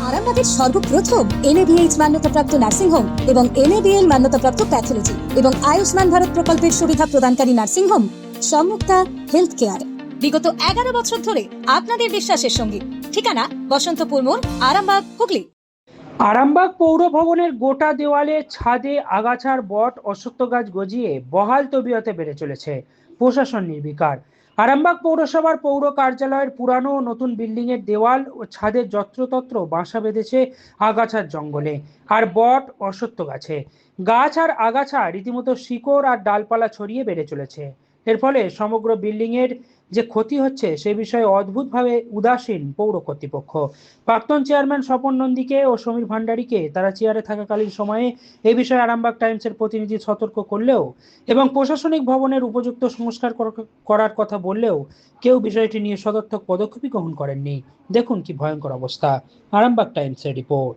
আরামবাগের সর্বপ্রথম NABH মান্যতাপ্রাপ্ত nursing home এবং NABL মান্যতাপ্রাপ্ত প্যাথোলজি এবং আয়ুষ্মান ভারত প্রকল্পের সুবিধা প্রদানকারী নার্সিং হোম সম্যুক্তা হেলথ কেয়ার বিগত 11 বছর ধরে আপনাদের বিশ্বাসের সঙ্গী। ঠিকানা বসন্তপুর মোড়, আরামবাগ, হুগলি। আরামবাগ পৌর ভবনের গোটা দেওয়ালে, ছাদে আগাছার বট, অশ্বত্থ গাছ গজিয়ে বহাল তবিয়তে বেড়ে চলেছে। প্রশাসন নির্বিকার। আরামবাগ পৌরসভার পৌর কার্যালয়ের পুরানো ও নতুন বিল্ডিং এর দেওয়াল ও ছাদের যত্রতত্র বাসা বেঁধেছে আগাছার জঙ্গলে আর বট, অশ্বত্থ গাছে। গাছ আর আগাছা রীতিমতো শিকড় আর ডালপালা ছড়িয়ে বেড়ে চলেছে। এর ফলে সমগ্র বিল্ডিং এর যে ক্ষতি হচ্ছে সে বিষয়ে অদ্ভুতভাবে উদাসীন পৌর কর্তৃপক্ষ। প্রাক্তন চেয়ারম্যান স্বপন নন্দীকে ও সমীর ভান্ডারীকে তারা চেয়ারে থাকাকালীন সময়ে এই বিষয়ে আরামবাগ টাইমসের প্রতিনিধি সতর্ক করলেও এবং প্রশাসনিক ভবনের উপযুক্ত সংস্কার করার কথা বললেও কেউ বিষয়টি নিয়ে সদর্থক পদক্ষেপই গ্রহণ করেননি। দেখুন কি ভয়ঙ্কর অবস্থা। আরামবাগ টাইমসের রিপোর্ট।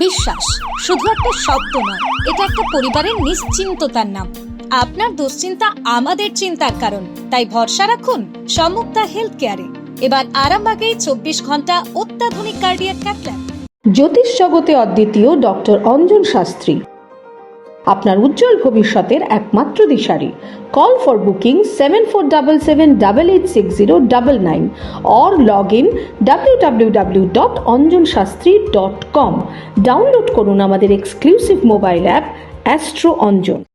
বিশ্বাস শুধু একটা শব্দ নয়, এটা একটা পরিবারের নিশ্চিন্ততার নাম। আপনার দুশ্চিন্তা আমাদের চিন্তার কারণ, তাই ভরসা রাখুন সম্যুক্তা হেলথ কেয়ারে। এবার আরামবাগে 24 ঘন্টা অত্যাধুনিক কার্ডিয়াক ক্যাথল্যাব। জ্যোতিষ জগতে অদ্বিতীয় ডক্টর অঞ্জন শাস্ত্রী, আপনার উজ্জ্বল ভবিষ্যতের একমাত্র দিশারি। Call for booking 7477886099 or log in www.anjanshastri.com। Download করুন আমাদের exclusive mobile app Astro Anjan.